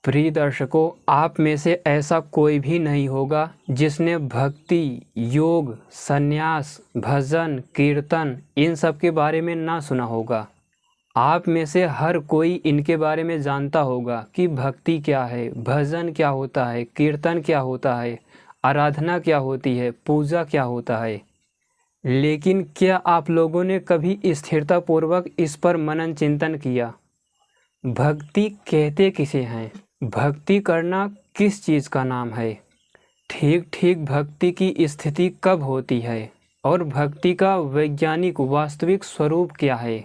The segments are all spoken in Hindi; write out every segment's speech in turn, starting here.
प्रिय दर्शकों, आप में से ऐसा कोई भी नहीं होगा जिसने भक्ति, योग, संन्यास, भजन, कीर्तन इन सब के बारे में ना सुना होगा। आप में से हर कोई इनके बारे में जानता होगा कि भक्ति क्या है, भजन क्या होता है, कीर्तन क्या होता है, आराधना क्या होती है, पूजा क्या होता है। लेकिन क्या आप लोगों ने कभी स्थिरतापूर्वक इस पर मनन चिंतन किया? भक्ति कहते किसे हैं? भक्ति करना किस चीज़ का नाम है? ठीक ठीक भक्ति की स्थिति कब होती है और भक्ति का वैज्ञानिक वास्तविक स्वरूप क्या है?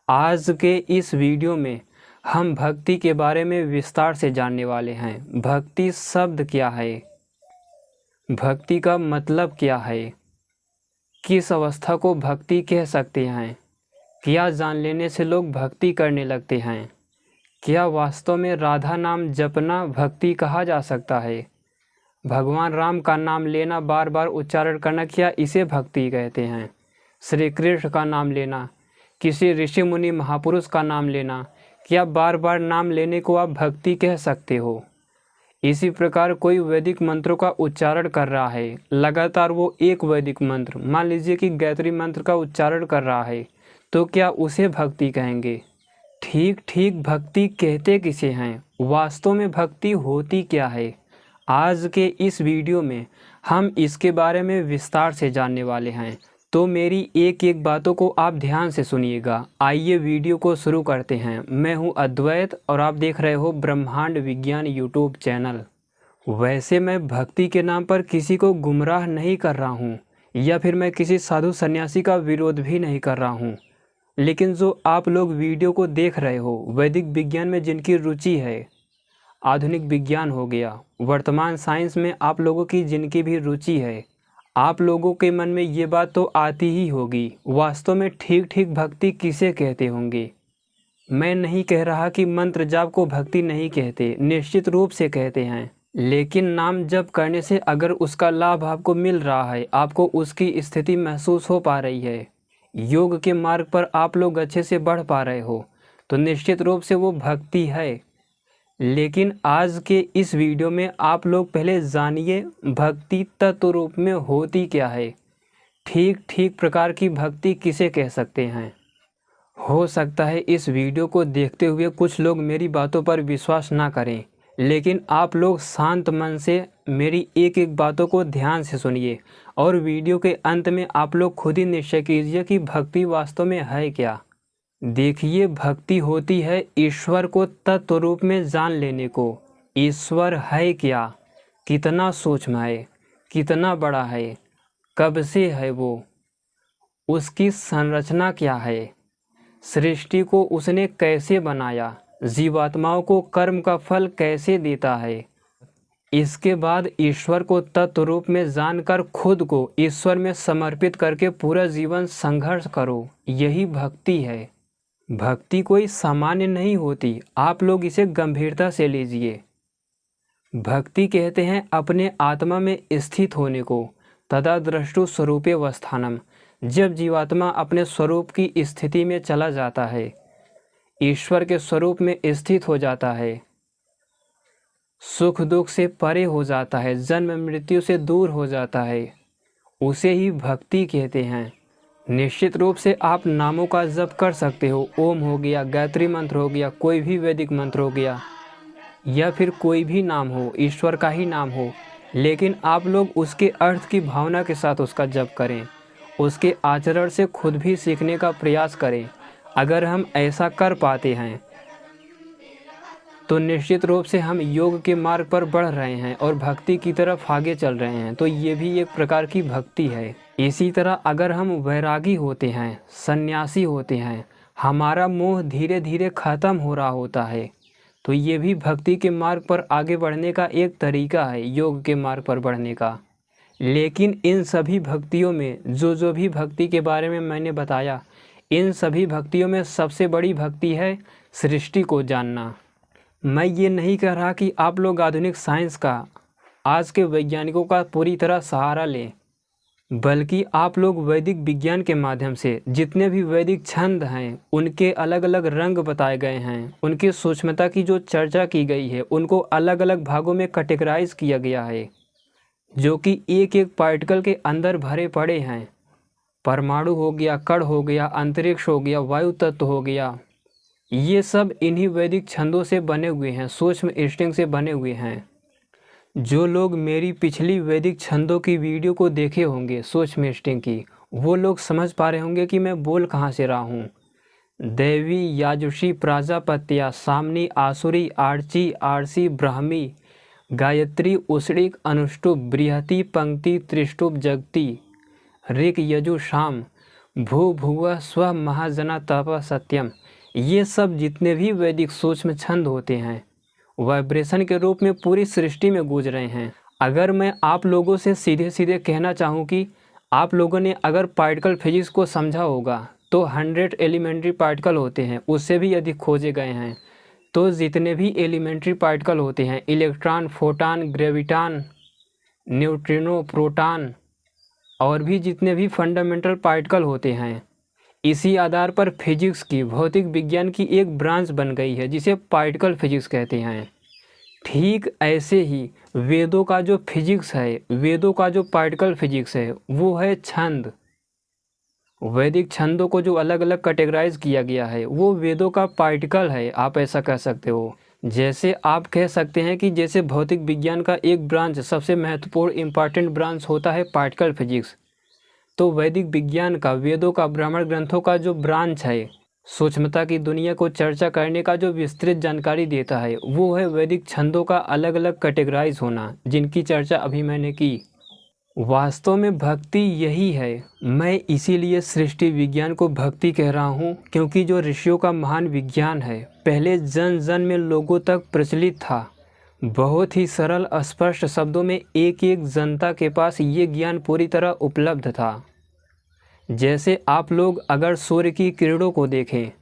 आज के इस वीडियो में हम भक्ति के बारे में विस्तार से जानने वाले हैं। भक्ति शब्द क्या है? भक्ति का मतलब क्या है? किस अवस्था को भक्ति कह सकते हैं? क्या जान लेने से लोग भक्ति करने लगते हैं? क्या वास्तव में राधा नाम जपना भक्ति कहा जा सकता है? भगवान राम का नाम लेना, बार बार उच्चारण करना, क्या इसे भक्ति कहते हैं? श्री कृष्ण का नाम लेना, किसी ऋषि मुनि महापुरुष का नाम लेना, क्या बार बार नाम लेने को आप भक्ति कह सकते हो? इसी प्रकार कोई वैदिक मंत्रों का उच्चारण कर रहा है, लगातार वो एक वैदिक मंत्र, मान लीजिए कि गायत्री मंत्र का उच्चारण कर रहा है, तो क्या उसे भक्ति कहेंगे? ठीक ठीक भक्ति कहते किसे हैं? वास्तव में भक्ति होती क्या है? आज के इस वीडियो में हम इसके बारे में विस्तार से जानने वाले हैं, तो मेरी एक एक बातों को आप ध्यान से सुनिएगा। आइए वीडियो को शुरू करते हैं। मैं हूं अद्वैत और आप देख रहे हो ब्रह्मांड विज्ञान यूट्यूब चैनल। वैसे मैं भक्ति के नाम पर किसी को गुमराह नहीं कर रहा हूं, या फिर मैं किसी साधु सन्यासी का विरोध भी नहीं कर रहा हूं। लेकिन जो आप लोग वीडियो को देख रहे हो, वैदिक विज्ञान में जिनकी रुचि है, आधुनिक विज्ञान हो गया, वर्तमान साइंस में आप लोगों की जिनकी भी रुचि है, आप लोगों के मन में ये बात तो आती ही होगी, वास्तव में ठीक ठीक भक्ति किसे कहते होंगे। मैं नहीं कह रहा कि मंत्र जाप को भक्ति नहीं कहते, निश्चित रूप से कहते हैं। लेकिन नाम जप करने से अगर उसका लाभ आपको मिल रहा है, आपको उसकी स्थिति महसूस हो पा रही है, योग के मार्ग पर आप लोग अच्छे से बढ़ पा रहे हो, तो निश्चित रूप से वो भक्ति है। लेकिन आज के इस वीडियो में आप लोग पहले जानिए भक्ति तत्व रूप में होती क्या है। ठीक ठीक प्रकार की भक्ति किसे कह सकते हैं? हो सकता है इस वीडियो को देखते हुए कुछ लोग मेरी बातों पर विश्वास ना करें, लेकिन आप लोग शांत मन से मेरी एक एक बातों को ध्यान से सुनिए और वीडियो के अंत में आप लोग खुद ही निश्चय कीजिए कि भक्ति वास्तव में है क्या। देखिए, भक्ति होती है ईश्वर को तत्व रूप में जान लेने को। ईश्वर है क्या, कितना सूक्ष्म है, कितना बड़ा है, कब से है वो, उसकी संरचना क्या है, सृष्टि को उसने कैसे बनाया, जीवात्माओं को कर्म का फल कैसे देता है। इसके बाद ईश्वर को तत्व रूप में जानकर खुद को ईश्वर में समर्पित करके पूरा जीवन संघर्ष करो, यही भक्ति है। भक्ति कोई सामान्य नहीं होती, आप लोग इसे गंभीरता से लीजिए। भक्ति कहते हैं अपने आत्मा में स्थित होने को, तदा द्रष्टु स्वरूपे वस्थानम। जब जीवात्मा अपने स्वरूप की स्थिति में चला जाता है, ईश्वर के स्वरूप में स्थित हो जाता है, सुख दुख से परे हो जाता है, जन्म मृत्यु से दूर हो जाता है, उसे ही भक्ति कहते हैं। निश्चित रूप से आप नामों का जप कर सकते हो, ओम हो गया, गायत्री मंत्र हो गया, कोई भी वैदिक मंत्र हो गया, या फिर कोई भी नाम हो, ईश्वर का ही नाम हो, लेकिन आप लोग उसके अर्थ की भावना के साथ उसका जप करें, उसके आचरण से खुद भी सीखने का प्रयास करें। अगर हम ऐसा कर पाते हैं तो निश्चित रूप से हम योग के मार्ग पर बढ़ रहे हैं और भक्ति की तरफ आगे चल रहे हैं, तो ये भी एक प्रकार की भक्ति है। इसी तरह अगर हम वैरागी होते हैं, सन्यासी होते हैं, हमारा मोह धीरे धीरे खत्म हो रहा होता है, तो ये भी भक्ति के मार्ग पर आगे बढ़ने का एक तरीका है, योग के मार्ग पर बढ़ने का। लेकिन इन सभी भक्तियों में जो भी भक्ति के बारे में मैंने बताया, इन सभी भक्तियों में सबसे बड़ी भक्ति है सृष्टि को जानना। मैं ये नहीं कह रहा कि आप लोग आधुनिक साइंस का, आज के वैज्ञानिकों का पूरी तरह सहारा लें। बल्कि आप लोग वैदिक विज्ञान के माध्यम से जितने भी वैदिक छंद हैं उनके अलग अलग रंग बताए गए हैं, उनकी सूक्ष्मता की जो चर्चा की गई है उनको अलग अलग भागों में कैटेगराइज किया गया है, जो कि एक एक पार्टिकल के अंदर भरे पड़े हैं। परमाणु हो गया, कण हो गया, अंतरिक्ष हो गया, वायु तत्व हो गया, ये सब इन्हीं वैदिक छंदों से बने हुए हैं, सूक्ष्म इंस्टिंक्ट से बने हुए हैं। जो लोग मेरी पिछली वैदिक छंदों की वीडियो को देखे होंगे सूक्ष्म इंस्टिंक्ट की, वो लोग समझ पा रहे होंगे कि मैं बोल कहाँ से रहा हूँ। देवी, याजुषी, प्राजापत्या, सामनी, आसुरी, आर्ची, आरसी, ब्राह्मी, गायत्री, उषणिक, अनुष्टुप, बृहति, पंक्ति, त्रिष्टुप, जगती, ऋक, यजु, शाम, भू, भुव, स्व, महाजना, तप, सत्यम, ये सब जितने भी वैदिक सूक्ष्म छंद होते हैं वाइब्रेशन के रूप में पूरी सृष्टि में गूंज रहे हैं। अगर मैं आप लोगों से सीधे सीधे कहना चाहूँ कि आप लोगों ने अगर पार्टिकल फिजिक्स को समझा होगा तो 100 एलिमेंट्री पार्टिकल होते हैं, उससे भी अधिक खोजे गए हैं। तो जितने भी एलिमेंट्री पार्टिकल होते हैं, electron, photon, graviton, neutrino, proton और भी जितने भी फंडामेंटल पार्टिकल होते हैं, इसी आधार पर फिजिक्स की, भौतिक विज्ञान की एक ब्रांच बन गई है जिसे पार्टिकल फिजिक्स कहते हैं। ठीक ऐसे ही वेदों का जो फिजिक्स है, वेदों का जो पार्टिकल फिजिक्स है, वो है छंद। वैदिक छंदों को जो अलग अलग कैटेगराइज किया गया है वो वेदों का पार्टिकल है, आप ऐसा कह सकते हो। जैसे आप कह सकते हैं कि जैसे भौतिक विज्ञान का एक ब्रांच, सबसे महत्वपूर्ण इम्पॉर्टेंट ब्रांच होता है पार्टिकल फिजिक्स, तो वैदिक विज्ञान का, वेदों का, ब्राह्मण ग्रंथों का जो ब्रांच है, सूक्ष्मता की दुनिया को चर्चा करने का जो विस्तृत जानकारी देता है, वो है वैदिक छंदों का अलग अलग कैटेगराइज होना, जिनकी चर्चा अभी मैंने की। वास्तव में भक्ति यही है। मैं इसीलिए सृष्टि विज्ञान को भक्ति कह रहा हूँ, क्योंकि जो ऋषियों का महान विज्ञान है पहले जन जन में लोगों तक प्रचलित था। बहुत ही सरल स्पष्ट शब्दों में एक एक जनता के पास ये ज्ञान पूरी तरह उपलब्ध था। जैसे आप लोग अगर सूर्य की किरणों को देखें,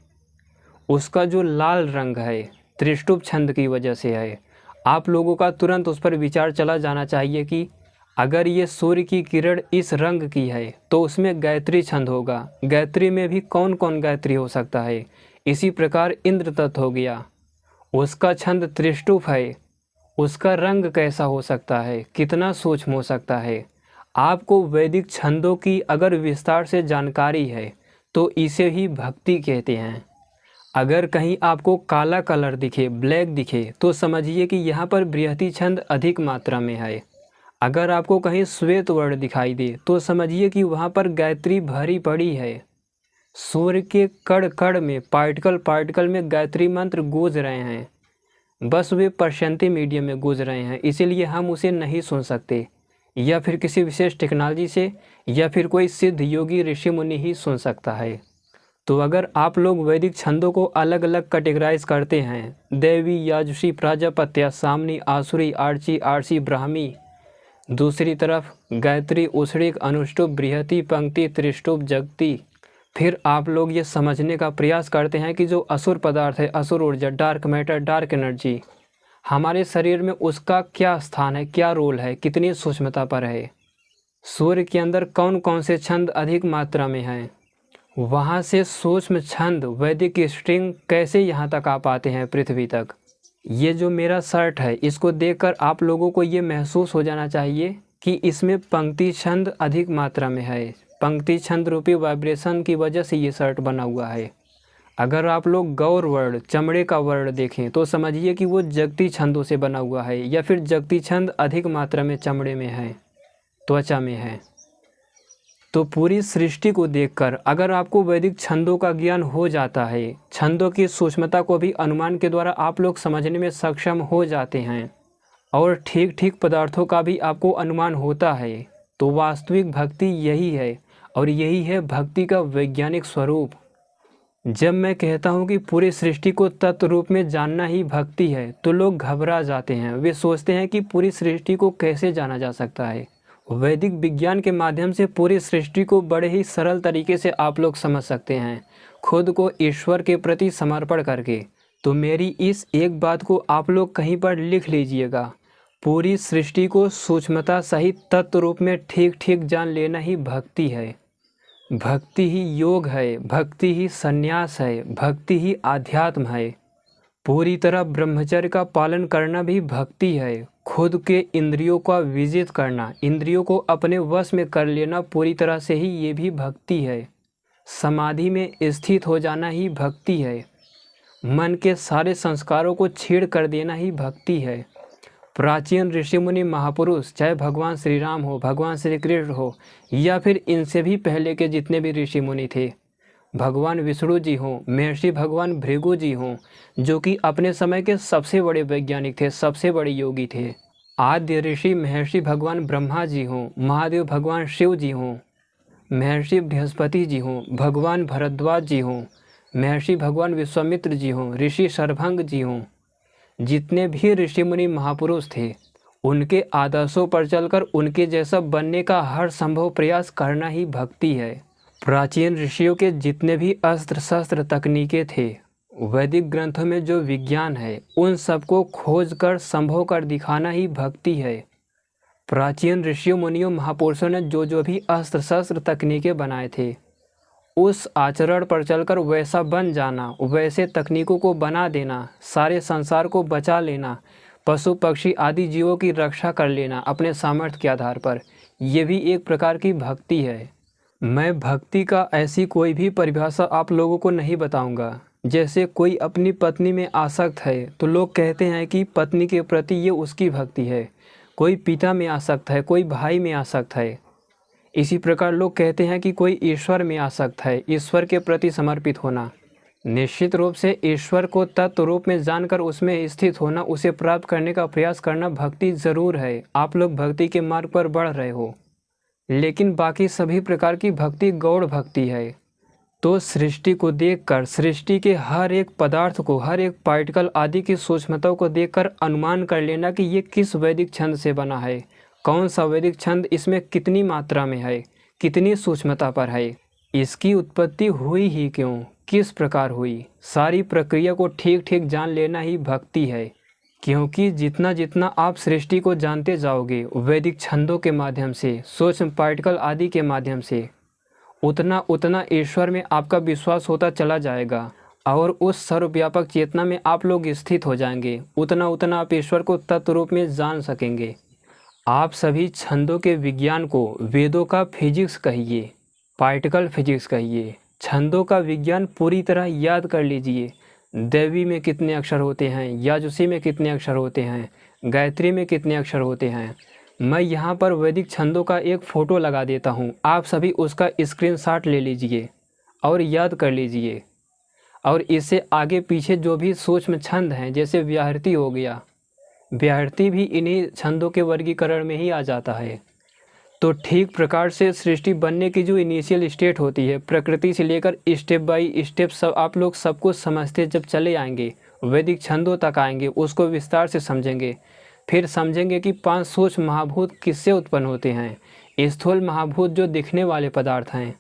उसका जो लाल रंग है त्रिष्टुप छंद की वजह से है। आप लोगों का तुरंत उस पर विचार चला जाना चाहिए कि अगर ये सूर्य की किरण इस रंग की है तो उसमें गायत्री छंद होगा। गायत्री में भी कौन कौन गायत्री हो सकता है। इसी प्रकार इंद्र तत्व हो गया, उसका छंद त्रिष्टुप है, उसका रंग कैसा हो सकता है, कितना सूक्ष्म हो सकता है। आपको वैदिक छंदों की अगर विस्तार से जानकारी है तो इसे ही भक्ति कहते हैं। अगर कहीं आपको काला कलर दिखे, ब्लैक दिखे, तो समझिए कि यहाँ पर बृहति छंद अधिक मात्रा में है। अगर आपको कहीं श्वेत वर्ण दिखाई दे तो समझिए कि वहाँ पर गायत्री भरी पड़ी है। सूर्य के कण कण में, पार्टिकल पार्टिकल में गायत्री मंत्र गूंज रहे हैं, बस वे परसेंटी मीडियम में गूंज रहे हैं, इसीलिए हम उसे नहीं सुन सकते, या फिर किसी विशेष टेक्नोलॉजी से, या फिर कोई सिद्ध योगी ऋषि मुनि ही सुन सकता है। तो अगर आप लोग वैदिक छंदों को अलग अलग कैटेगराइज करते हैं, देवी, याजुषी, प्राजापत्या, सामनी, आसुरी, आर्ची, आरसी, ब्राह्मी, दूसरी तरफ गायत्री, उषणिक, अनुष्टुप, बृहति, पंक्ति, त्रिष्टुप, जगती, फिर आप लोग ये समझने का प्रयास करते हैं कि जो असुर पदार्थ है, असुर ऊर्जा, डार्क मैटर, डार्क एनर्जी, हमारे शरीर में उसका क्या स्थान है, क्या रोल है, कितनी सूक्ष्मता पर है। सूर्य के अंदर कौन कौन से छंद अधिक मात्रा में हैं, वहाँ से सूक्ष्म छंद, वैदिक स्ट्रिंग कैसे यहाँ तक आ पाते हैं पृथ्वी तक। ये जो मेरा शर्ट है, इसको देखकर आप लोगों को ये महसूस हो जाना चाहिए कि इसमें पंक्ति छंद अधिक मात्रा में है। पंक्ति छंद रूपी वाइब्रेशन की वजह से ये शर्ट बना हुआ है। अगर आप लोग गौर वर्ण, चमड़े का वर्ण देखें तो समझिए कि वो जगती छंदों से बना हुआ है, या फिर जगती छंद अधिक मात्रा में चमड़े में है, त्वचा में है। तो पूरी सृष्टि को देखकर अगर आपको वैदिक छंदों का ज्ञान हो जाता है, छंदों की सूक्ष्मता को भी अनुमान के द्वारा आप लोग समझने में सक्षम हो जाते हैं, और ठीक ठीक पदार्थों का भी आपको अनुमान होता है, तो वास्तविक भक्ति यही है, और यही है भक्ति का वैज्ञानिक स्वरूप। जब मैं कहता हूँ कि पूरी सृष्टि को तत्व रूप में जानना ही भक्ति है, तो लोग घबरा जाते हैं। वे सोचते हैं कि पूरी सृष्टि को कैसे जाना जा सकता है। वैदिक विज्ञान के माध्यम से पूरी सृष्टि को बड़े ही सरल तरीके से आप लोग समझ सकते हैं, खुद को ईश्वर के प्रति समर्पण करके। तो मेरी इस एक बात को आप लोग कहीं पर लिख लीजिएगा। पूरी सृष्टि को सूक्ष्मता सहित तत्व रूप में ठीक ठीक जान लेना ही भक्ति है। भक्ति ही योग है, भक्ति ही संन्यास है, भक्ति ही आध्यात्म है। पूरी तरह ब्रह्मचर्य का पालन करना भी भक्ति है। खुद के इंद्रियों का विजित करना, इंद्रियों को अपने वश में कर लेना पूरी तरह से ही ये भी भक्ति है। समाधि में स्थित हो जाना ही भक्ति है। मन के सारे संस्कारों को छीड़ कर देना ही भक्ति है। प्राचीन ऋषि मुनि महापुरुष, चाहे भगवान श्री राम हो, भगवान श्री कृष्ण हो, या फिर इनसे भी पहले के जितने भी ऋषि मुनि थे, भगवान विष्णु जी हों, महर्षि भगवान भृगु जी हों, जो कि अपने समय के सबसे बड़े वैज्ञानिक थे, सबसे बड़े योगी थे। आद्य ऋषि महर्षि भगवान ब्रह्मा जी हों, महादेव भगवान शिव जी हों, महर्षि बृहस्पति जी हों, भगवान भरद्वाज जी हों, महर्षि भगवान विश्वामित्र जी हों, ऋषि शरभंग जी हों, जितने भी ऋषि मुनि महापुरुष थे, उनके आदर्शों पर चलकर उनके जैसा बनने का हर संभव प्रयास करना ही भक्ति है। प्राचीन ऋषियों के जितने भी अस्त्र शस्त्र तकनीकें थे, वैदिक ग्रंथों में जो विज्ञान है, उन सबको खोज कर संभव कर दिखाना ही भक्ति है। प्राचीन ऋषियों मुनियों महापुरुषों ने जो भी अस्त्र शस्त्र तकनीकें बनाए थे, उस आचरण पर चलकर वैसा बन जाना, वैसे तकनीकों को बना देना, सारे संसार को बचा लेना, पशु पक्षी आदि जीवों की रक्षा कर लेना अपने सामर्थ्य के आधार पर, ये भी एक प्रकार की भक्ति है। मैं भक्ति का ऐसी कोई भी परिभाषा आप लोगों को नहीं बताऊंगा। जैसे कोई अपनी पत्नी में आसक्त है तो लोग कहते हैं कि पत्नी के प्रति ये उसकी भक्ति है। कोई पिता में आसक्त है, कोई भाई में आसक्त है। इसी प्रकार लोग कहते हैं कि कोई ईश्वर में आसक्त है, ईश्वर के प्रति समर्पित होना। निश्चित रूप से ईश्वर को तत्व रूप में जानकर उसमें स्थित होना, उसे प्राप्त करने का प्रयास करना भक्ति ज़रूर है। आप लोग भक्ति के मार्ग पर बढ़ रहे हो, लेकिन बाकी सभी प्रकार की भक्ति गौड़ भक्ति है। तो सृष्टि को देखकर, सृष्टि के हर एक पदार्थ को, हर एक पार्टिकल आदि की सूक्ष्मताओं को देखकर अनुमान कर लेना कि ये किस वैदिक छंद से बना है, कौन सा वैदिक छंद इसमें कितनी मात्रा में है, कितनी सूक्ष्मता पर है, इसकी उत्पत्ति हुई ही क्यों, किस प्रकार हुई, सारी प्रक्रिया को ठीक ठीक जान लेना ही भक्ति है। क्योंकि जितना जितना आप सृष्टि को जानते जाओगे वैदिक छंदों के माध्यम से, सूक्ष्म पार्टिकल आदि के माध्यम से, उतना उतना ईश्वर में आपका विश्वास होता चला जाएगा और उस सर्वव्यापक चेतना में आप लोग स्थित हो जाएंगे। उतना उतना आप ईश्वर को तत्व रूप में जान सकेंगे। आप सभी छंदों के विज्ञान को वेदों का फिजिक्स कहिए, पार्टिकल फिजिक्स कहिए, छंदों का विज्ञान पूरी तरह याद कर लीजिए। देवी में कितने अक्षर होते हैं, याजुसी में कितने अक्षर होते हैं, गायत्री में कितने अक्षर होते हैं। मैं यहाँ पर वैदिक छंदों का एक फ़ोटो लगा देता हूँ, आप सभी उसका स्क्रीनशॉट ले लीजिए और याद कर लीजिए। और इससे आगे पीछे जो भी सूक्ष्म छंद हैं, जैसे व्याहृति हो गया, व्याहृति भी इन्हीं छंदों के वर्गीकरण में ही आ जाता है। तो ठीक प्रकार से सृष्टि बनने की जो इनिशियल स्टेट होती है, प्रकृति से लेकर स्टेप बाय स्टेप सब आप लोग सब कुछ समझते जब चले आएंगे, वैदिक छंदों तक आएंगे, उसको विस्तार से समझेंगे, फिर समझेंगे कि 5 सूक्ष्म महाभूत किससे उत्पन्न होते हैं, स्थूल महाभूत जो दिखने वाले पदार्थ हैं,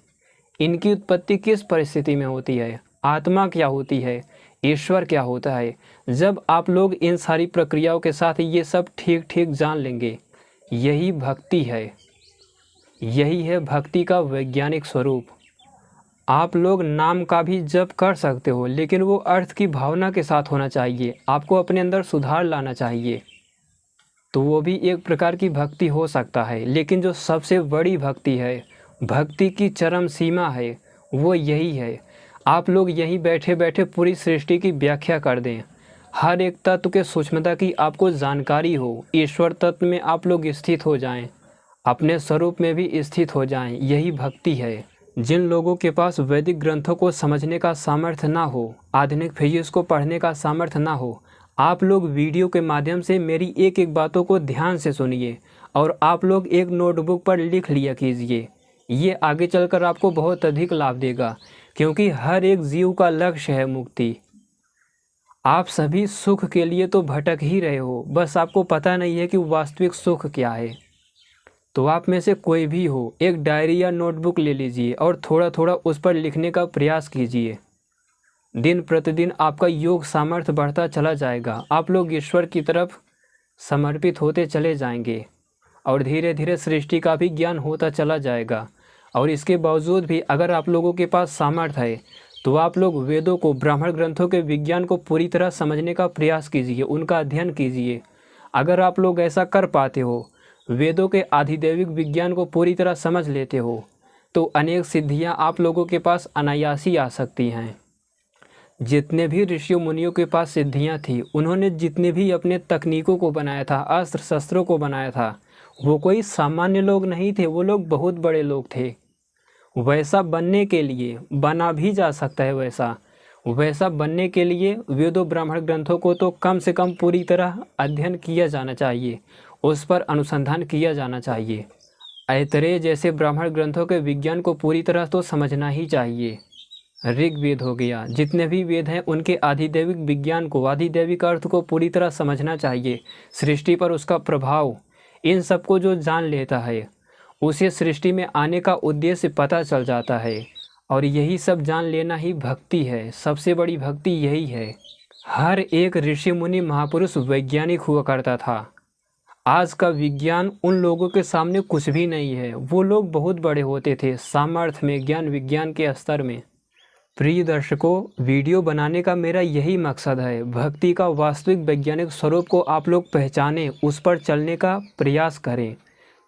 इनकी उत्पत्ति किस परिस्थिति में होती है, आत्मा क्या होती है, ईश्वर क्या होता है। जब आप लोग इन सारी प्रक्रियाओं के साथ ये सब ठीक ठीक जान लेंगे, यही भक्ति है, यही है भक्ति का वैज्ञानिक स्वरूप। आप लोग नाम का भी जप कर सकते हो, लेकिन वो अर्थ की भावना के साथ होना चाहिए, आपको अपने अंदर सुधार लाना चाहिए, तो वो भी एक प्रकार की भक्ति हो सकता है। लेकिन जो सबसे बड़ी भक्ति है, भक्ति की चरम सीमा है, वो यही है, आप लोग यहीं बैठे बैठे पूरी सृष्टि की व्याख्या कर दें, हर एक तत्व के सूक्ष्मता की आपको जानकारी हो, ईश्वर तत्व में आप लोग स्थित हो जाएं, अपने स्वरूप में भी स्थित हो जाएं, यही भक्ति है। जिन लोगों के पास वैदिक ग्रंथों को समझने का सामर्थ्य ना हो, आधुनिक फिजिक्स को पढ़ने का सामर्थ्य ना हो, आप लोग वीडियो के माध्यम से मेरी एक एक बातों को ध्यान से सुनिए और आप लोग एक नोटबुक पर लिख लिया कीजिए। ये आगे चलकर आपको बहुत अधिक लाभ देगा, क्योंकि हर एक जीव का लक्ष्य है मुक्ति। आप सभी सुख के लिए तो भटक ही रहे हो, बस आपको पता नहीं है कि वास्तविक सुख क्या है। तो आप में से कोई भी हो, एक डायरी या नोटबुक ले लीजिए और थोड़ा थोड़ा उस पर लिखने का प्रयास कीजिए। दिन प्रतिदिन आपका योग सामर्थ्य बढ़ता चला जाएगा, आप लोग ईश्वर की तरफ समर्पित होते चले जाएंगे और धीरे धीरे सृष्टि का भी ज्ञान होता चला जाएगा। और इसके बावजूद भी अगर आप लोगों के पास सामर्थ्य है तो आप लोग वेदों को, ब्राह्मण ग्रंथों के विज्ञान को पूरी तरह समझने का प्रयास कीजिए, उनका अध्ययन कीजिए। अगर आप लोग ऐसा कर पाते हो, वेदों के आधिदैविक विज्ञान को पूरी तरह समझ लेते हो, तो अनेक सिद्धियां आप लोगों के पास अनायास ही आ सकती हैं। जितने भी ऋषियों मुनियों के पास सिद्धियां थी, उन्होंने जितने भी अपने तकनीकों को बनाया था, अस्त्र शस्त्रों को बनाया था, वो कोई सामान्य लोग नहीं थे, वो लोग बहुत बड़े लोग थे। वैसा बनने के लिए बना भी जा सकता है, वैसा बनने के लिए वेदों, ब्राह्मण ग्रंथों को तो कम से कम पूरी तरह अध्ययन किया जाना चाहिए, उस पर अनुसंधान किया जाना चाहिए। ऐतरेय जैसे ब्राह्मण ग्रंथों के विज्ञान को पूरी तरह तो समझना ही चाहिए। ऋग्वेद हो गया, जितने भी वेद हैं उनके आधिदैविक विज्ञान को, आधिदैविक अर्थ को पूरी तरह समझना चाहिए। सृष्टि पर उसका प्रभाव, इन सबको जो जान लेता है उसे सृष्टि में आने का उद्देश्य पता चल जाता है। और यही सब जान लेना ही भक्ति है, सबसे बड़ी भक्ति यही है। हर एक ऋषि मुनि महापुरुष वैज्ञानिक हुआ करता था। आज का विज्ञान उन लोगों के सामने कुछ भी नहीं है। वो लोग बहुत बड़े होते थे सामर्थ्य में, ज्ञान विज्ञान के स्तर में। प्रिय दर्शकों, वीडियो बनाने का मेरा यही मकसद है, भक्ति का वास्तविक वैज्ञानिक स्वरूप को आप लोग पहचानें, उस पर चलने का प्रयास करें।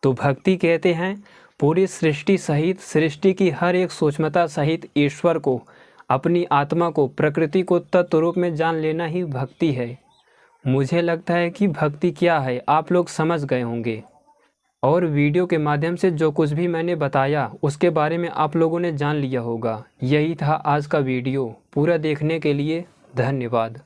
तो भक्ति कहते हैं पूरी सृष्टि सहित, सृष्टि की हर एक सूक्ष्मता सहित ईश्वर को, अपनी आत्मा को, प्रकृति को तत्व रूप में जान लेना ही भक्ति है। मुझे लगता है कि भक्ति क्या है आप लोग समझ गए होंगे, और वीडियो के माध्यम से जो कुछ भी मैंने बताया उसके बारे में आप लोगों ने जान लिया होगा। यही था आज का वीडियो। पूरा देखने के लिए धन्यवाद।